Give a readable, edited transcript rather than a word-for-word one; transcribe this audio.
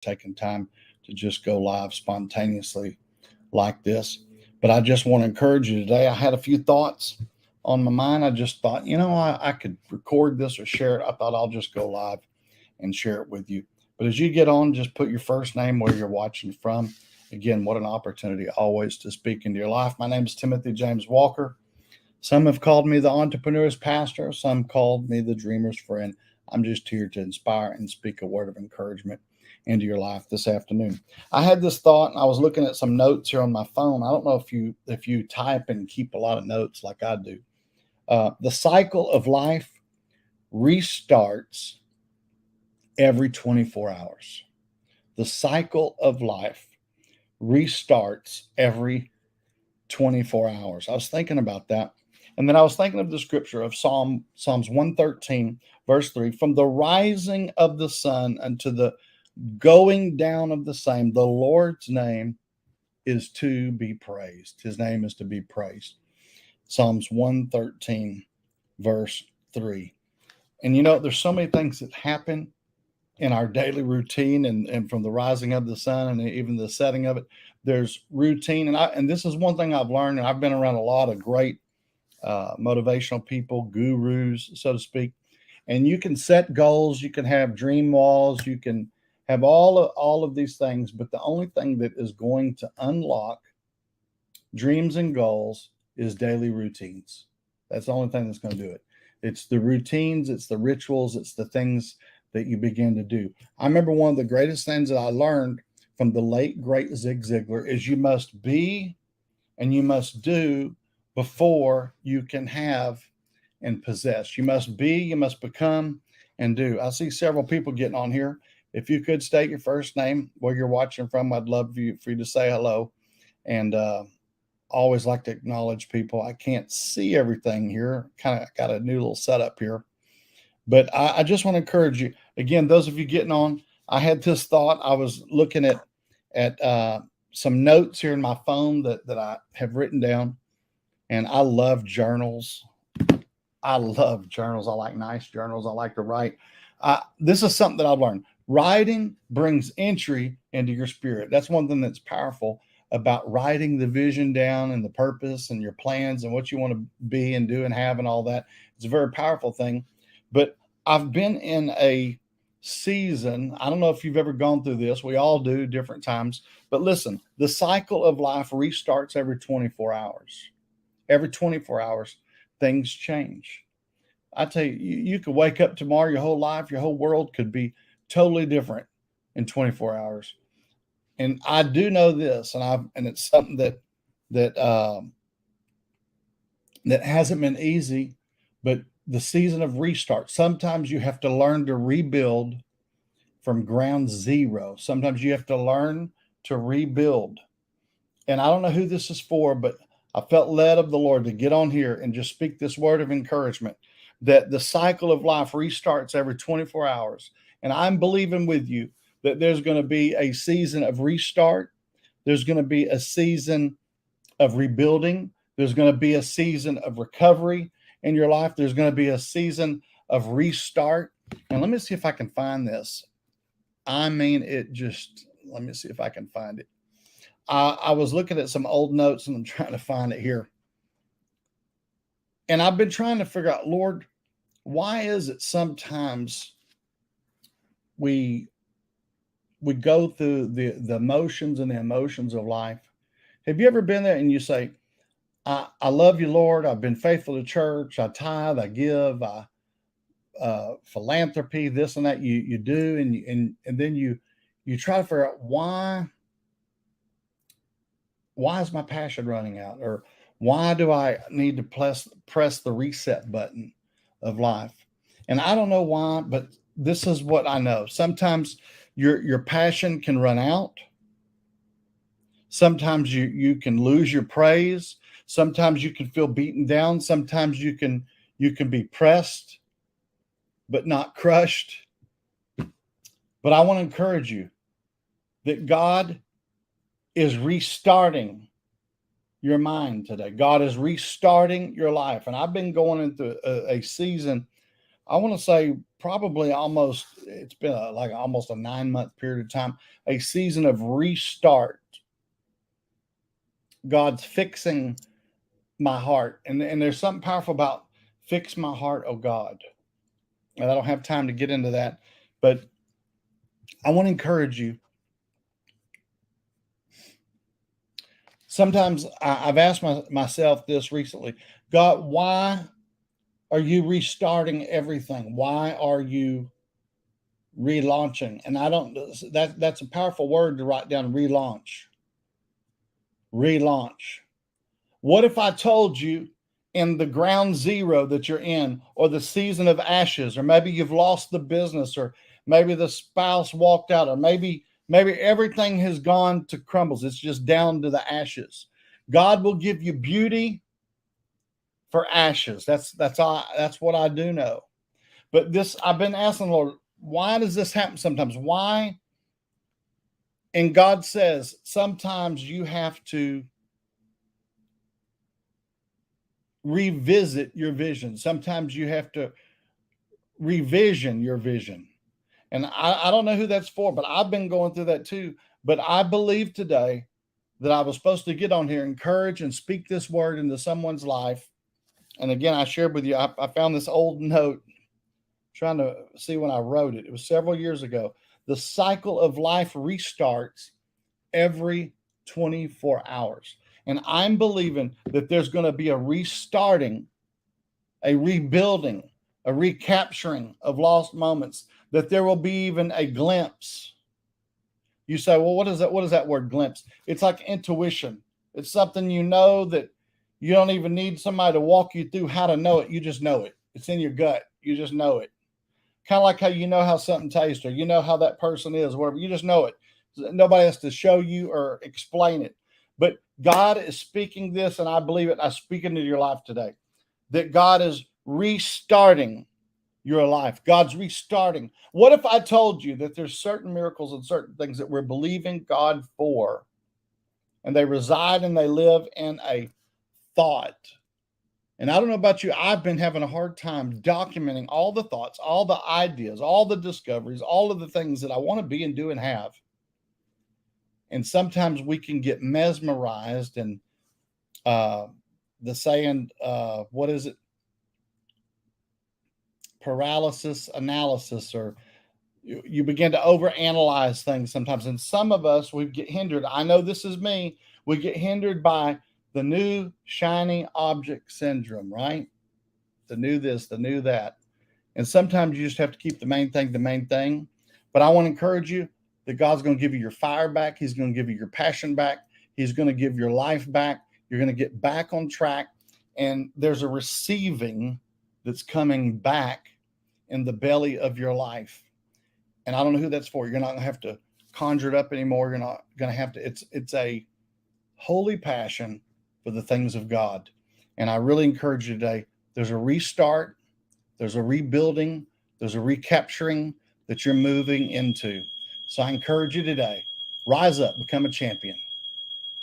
taking time to just go live spontaneously like this. But I just want to encourage you today. I had a few thoughts on my mind. I just thought, I could record this or share it. I thought I'll just go live and share it with you. But as you get on, just put your first name, where you're watching from. Again, what an opportunity always to speak into your life. My name is Timothy James Walker. Some have called me the entrepreneur's pastor. Some called me the dreamer's friend. I'm just here to inspire and speak a word of encouragement into your life this afternoon. I had this thought, and I was looking at some notes here on my phone. I don't know if you type and keep a lot of notes like I do. The cycle of life restarts every 24 hours. The cycle of life restarts every 24 hours. I was thinking about that. And then I was thinking of the scripture of Psalms 113, verse 3. From the rising of the sun unto the going down of the same, the Lord's name is to be praised. His name is to be praised. Psalms 113, verse 3. And there's so many things that happen in our daily routine, and from the rising of the sun and even the setting of it, there's routine. And this is one thing I've learned, and I've been around a lot of great motivational people, gurus, so to speak. And you can set goals, you can have dream walls, you can have all of these things, but the only thing that is going to unlock dreams and goals is daily routines. That's the only thing that's going to do it. It's the routines, it's the rituals, it's the things that you begin to do. I remember one of the greatest things that I learned from the late, great Zig Ziglar is you must be and you must do before you can have and possess. You must be, you must become, and do. I see several people getting on here. If you could state your first name, where you're watching from, I'd love for you to say hello. And always like to acknowledge people. I can't see everything here. Kind of got a new little setup here. But I just want to encourage you. Again, those of you getting on, I had this thought. I was looking at some notes here in my phone that I have written down. And I love journals. I love journals. I like nice journals. I like to write. This is something that I've learned. Writing brings entry into your spirit. That's one thing that's powerful about writing the vision down and the purpose and your plans and what you want to be and do and have and all that. It's a very powerful thing. But I've been in a season. I don't know if you've ever gone through this. We all do different times. But listen, the cycle of life restarts every 24 hours. Every 24 hours, things change. I tell you, you could wake up tomorrow, your whole life, your whole world could be totally different in 24 hours. And I do know this, and it's something that hasn't been easy, but the season of restart. Sometimes you have to learn to rebuild from ground zero. Sometimes you have to learn to rebuild. And I don't know who this is for, but I felt led of the Lord to get on here and just speak this word of encouragement that the cycle of life restarts every 24 hours. And I'm believing with you that there's going to be a season of restart. There's going to be a season of rebuilding. There's going to be a season of recovery in your life. There's going to be a season of restart. And let me see if I can find this. Let me see if I can find it. I was looking at some old notes and I'm trying to find it here. And I've been trying to figure out, Lord, why is it sometimes we go through the motions and the emotions of life? Have you ever been there and you say, I love you, Lord. I've been faithful to church. I tithe, I give, philanthropy, this and that you do. And then you try to figure out why is my passion running out? Or why do I need to press the reset button of life? And I don't know why, but this is what I know. Sometimes your passion can run out. Sometimes you can lose your praise. Sometimes you can feel beaten down. Sometimes you can be pressed, but not crushed. But I want to encourage you that God is restarting your mind today. God is restarting your life. And I've been going into a season, I want to say probably almost, it's been like almost a 9-month period of time, a season of restart. God's fixing my heart. And there's something powerful about fix my heart, oh God. And I don't have time to get into that, but I want to encourage you. Sometimes I've asked myself this recently: God, why are you restarting everything? Why are you relaunching? And I don't, that's a powerful word to write down: relaunch. Relaunch. What if I told you in the ground zero that you're in, or the season of ashes, or maybe you've lost the business, or maybe the spouse walked out, or maybe everything has gone to crumbles. It's just down to the ashes. God will give you beauty for ashes. That's what I do know. But this, I've been asking the Lord, why does this happen sometimes? Why? And God says, sometimes you have to revisit your vision. Sometimes you have to revision your vision. And I don't know who that's for, but I've been going through that too. But I believe today that I was supposed to get on here, encourage and speak this word into someone's life. And again, I shared with you, I found this old note, trying to see when I wrote it. It was several years ago. The cycle of life restarts every 24 hours. And I'm believing that there's going to be a restarting, a rebuilding, a recapturing of lost moments, that there will be even a glimpse. You say, well, what is that? What is that word, glimpse? It's like intuition. It's something you know that you don't even need somebody to walk you through how to know it. You just know it. It's in your gut. You just know it. Kind of like how you know how something tastes, or you know how that person is, whatever. You just know it. Nobody has to show you or explain it. But God is speaking this, and I believe it. I speak into your life today, that God is restarting your life. God's restarting. What if I told you that there's certain miracles and certain things that we're believing God for, and they reside and they live in a thought? And I don't know about you, I've been having a hard time documenting all the thoughts, all the ideas, all the discoveries, all of the things that I want to be and do and have. And sometimes we can get mesmerized, and the saying, what is it? Paralysis analysis, or you begin to overanalyze things sometimes. And some of us, we get hindered. I know this is me. We get hindered by the new shiny object syndrome, right? The new this, the new that. And sometimes you just have to keep the main thing the main thing. But I want to encourage you that God's going to give you your fire back. He's going to give you your passion back. He's going to give your life back. You're going to get back on track. And there's a receiving that's coming back in the belly of your life. And I don't know who that's for. You're not going to have to conjure it up anymore. You're not going to have to. It's a holy passion for the things of God. And I really encourage you today, there's a restart, there's a rebuilding, there's a recapturing that you're moving into. So I encourage you today, rise up, become a champion.